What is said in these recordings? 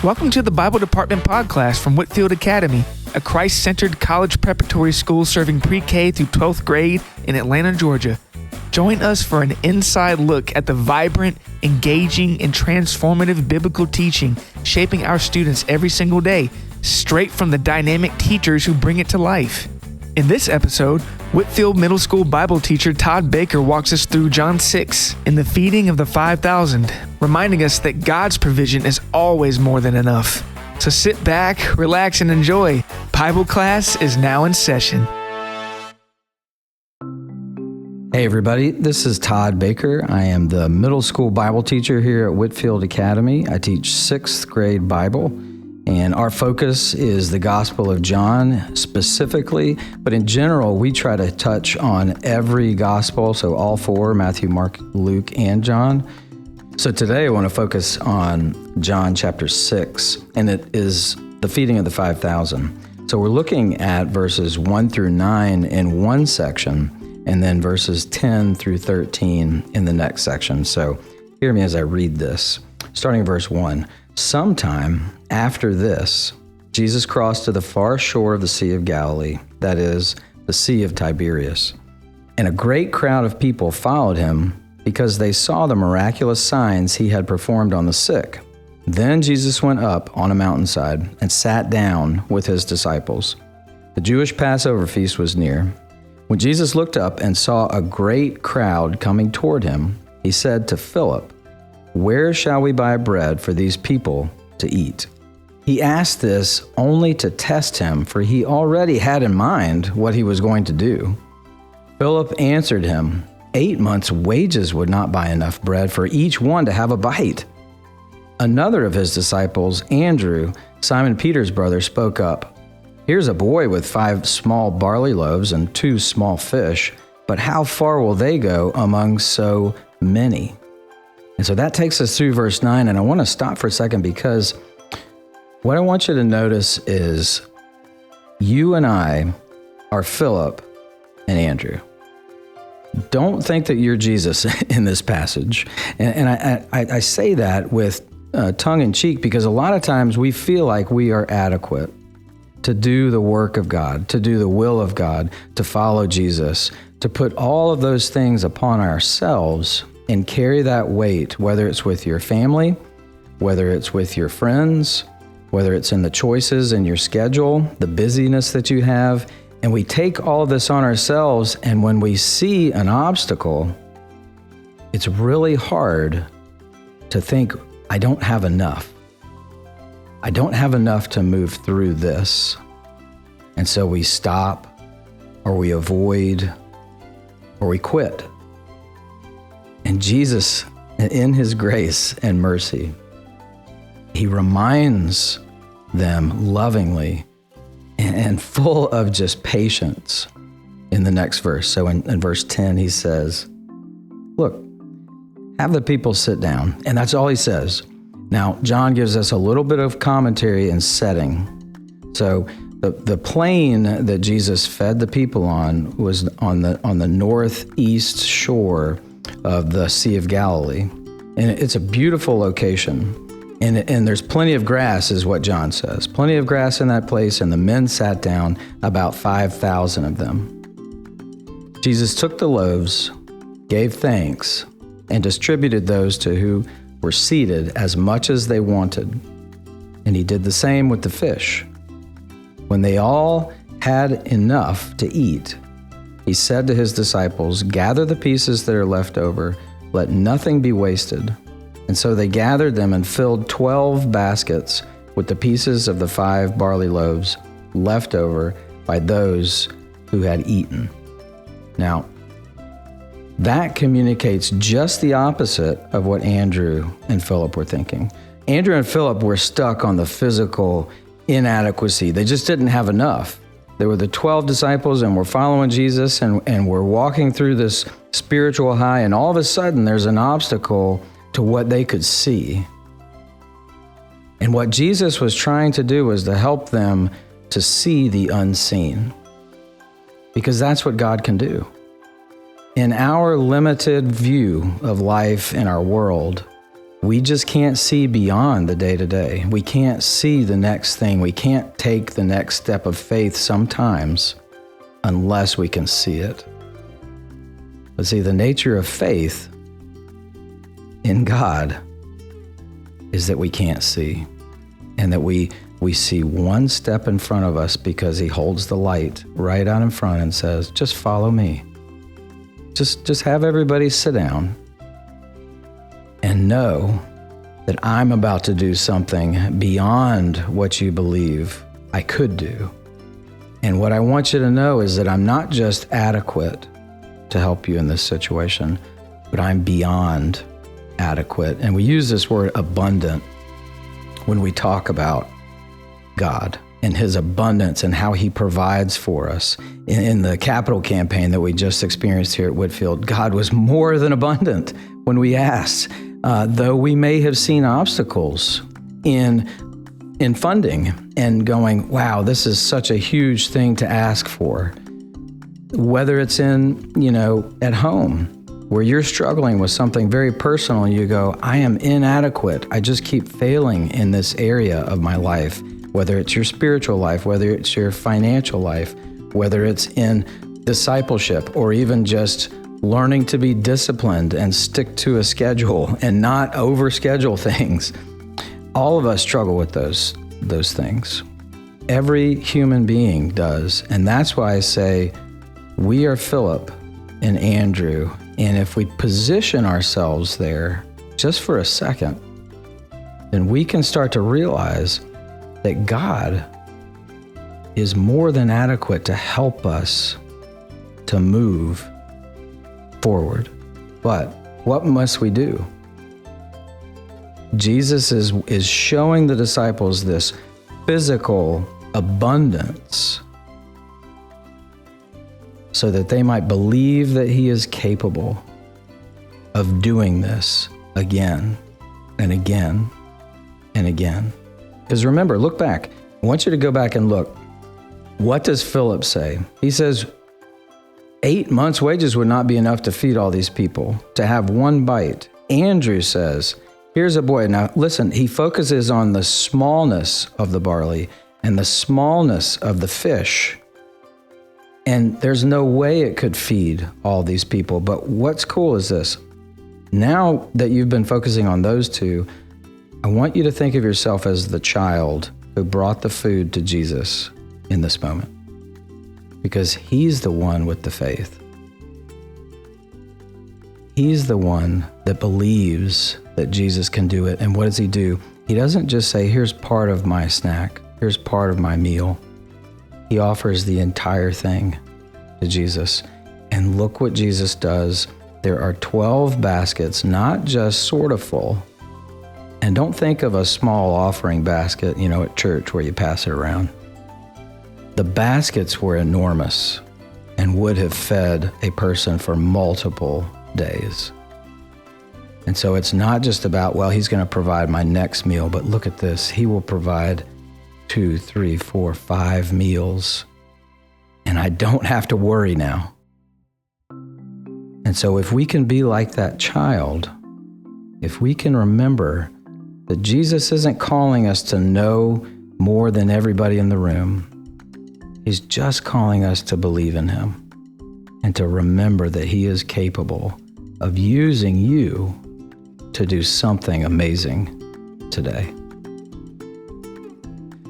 Welcome to the Bible Department PodClass from Whitefield Academy, a Christ-centered college preparatory school serving pre-K through 12th grade in Atlanta, Georgia. Join us for an inside look at the vibrant, engaging, and transformative biblical teaching shaping our students every single day, straight from the dynamic teachers who bring it to life. In this episode, Whitefield Middle School Bible teacher Todd Baker walks us through John 6 in the feeding of the 5,000, reminding us that God's provision is always more than enough. So sit back, relax, and enjoy. Bible class is now in session. Hey everybody, this is Todd Baker. I am the middle school Bible teacher here at Whitefield Academy. I teach 6th grade Bible, and our focus is the Gospel of John specifically, but in general, we try to touch on every gospel, so all 4, Matthew, Mark, Luke, and John. So today I want to focus on John chapter 6, and it is the feeding of the 5,000. So we're looking at verses 1 through 9 in one section, and then verses 10 through 13 in the next section. So hear me as I read this. Starting in verse 1. Sometime after this, Jesus crossed to the far shore of the Sea of Galilee, that is, the Sea of Tiberias. And a great crowd of people followed him because they saw the miraculous signs he had performed on the sick. Then Jesus went up on a mountainside and sat down with his disciples. The Jewish Passover feast was near. When Jesus looked up and saw a great crowd coming toward him, he said to Philip, "Where shall we buy bread for these people to eat?" He asked this only to test him, for he already had in mind what he was going to do. Philip answered him, 8 months' wages would not buy enough bread for each one to have a bite. Another of his disciples, Andrew, Simon Peter's brother, spoke up. "Here's a boy with 5 small barley loaves and 2 small fish, but how far will they go among so many?" And so that takes us through verse 9, and I want to stop for a second because what I want you to notice is you and I are Philip and Andrew. Don't think that you're Jesus in this passage. And I say that with tongue-in-cheek because a lot of times we feel like we are adequate to do the work of God, to do the will of God, to follow Jesus, to put all of those things upon ourselves and carry that weight, whether it's with your family, whether it's with your friends, whether it's in the choices in your schedule, the busyness that you have. And we take all of this on ourselves, and when we see an obstacle, it's really hard to think, I don't have enough. I don't have enough to move through this. And so we stop, or we avoid, or we quit. And Jesus, in his grace and mercy, he reminds them lovingly and full of just patience in the next verse. So in verse 10, he says, look, have the people sit down. And that's all he says. Now, John gives us a little bit of commentary and setting. So the plain that Jesus fed the people on was on the northeast shore of the Sea of Galilee. And it's a beautiful location. And there's plenty of grass, is what John says. Plenty of grass in that place, and the men sat down, about 5,000 of them. Jesus took the loaves, gave thanks, and distributed those to who were seated as much as they wanted. And he did the same with the fish. When they all had enough to eat, he said to his disciples, "Gather the pieces that are left over, let nothing be wasted." And so they gathered them and filled 12 baskets with the pieces of the 5 barley loaves left over by those who had eaten. Now, that communicates just the opposite of what Andrew and Philip were thinking. Andrew and Philip were stuck on the physical inadequacy. They just didn't have enough. They were the 12 disciples and were following Jesus and were walking through this spiritual high, and all of a sudden there's an obstacle to what they could see. And what Jesus was trying to do was to help them to see the unseen, because that's what God can do. In our limited view of life in our world, we just can't see beyond the day-to-day. We can't see the next thing. We can't take the next step of faith sometimes unless we can see it. But see, the nature of faith in God is that we can't see, and that we see one step in front of us because he holds the light right out in front and says, just follow me. Just have everybody sit down and know that I'm about to do something beyond what you believe I could do. And what I want you to know is that I'm not just adequate to help you in this situation, but I'm beyond adequate. And we use this word abundant when we talk about God and his abundance and how he provides for us. In the capital campaign that we just experienced here at Whitefield, God was more than abundant when we asked, though we may have seen obstacles in funding and going, wow, this is such a huge thing to ask for. Whether it's at home, where you're struggling with something very personal and you go, I am inadequate. I just keep failing in this area of my life, whether it's your spiritual life, whether it's your financial life, whether it's in discipleship, or even just learning to be disciplined and stick to a schedule and not overschedule things. All of us struggle with those things. Every human being does. And that's why I say we are Philip and Andrew. And if we position ourselves there just for a second, then we can start to realize that God is more than adequate to help us to move forward. But what must we do? Jesus is showing the disciples this physical abundance so that they might believe that he is capable of doing this again and again and again. Because remember, look back. I want you to go back and look. What does Philip say? He says, 8 months' wages would not be enough to feed all these people, to have one bite. Andrew says, here's a boy. Now, listen, he focuses on the smallness of the barley and the smallness of the fish. And there's no way it could feed all these people. But what's cool is this. Now that you've been focusing on those two, I want you to think of yourself as the child who brought the food to Jesus in this moment. Because he's the one with the faith. He's the one that believes that Jesus can do it. And what does he do? He doesn't just say, here's part of my snack. Here's part of my meal. He offers the entire thing to Jesus. And look what Jesus does. There are 12 baskets, not just sort of full. And don't think of a small offering basket, at church where you pass it around. The baskets were enormous and would have fed a person for multiple days. And so it's not just about, he's going to provide my next meal, but look at this. He will provide 2, 3, 4, 5 meals. And I don't have to worry now. And so if we can be like that child, if we can remember that Jesus isn't calling us to know more than everybody in the room, he's just calling us to believe in him and to remember that he is capable of using you to do something amazing today.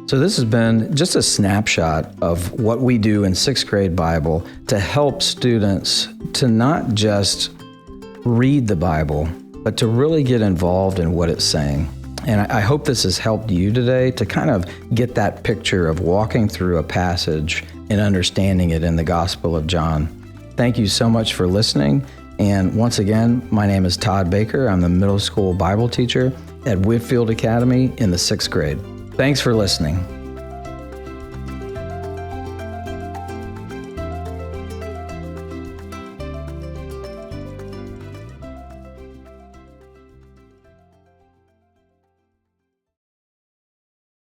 So this has been just a snapshot of what we do in 6th grade Bible to help students to not just read the Bible, but to really get involved in what it's saying. And I hope this has helped you today to kind of get that picture of walking through a passage and understanding it in the Gospel of John. Thank you so much for listening. And once again, my name is Todd Baker. I'm the middle school Bible teacher at Whitefield Academy in the 6th grade. Thanks for listening.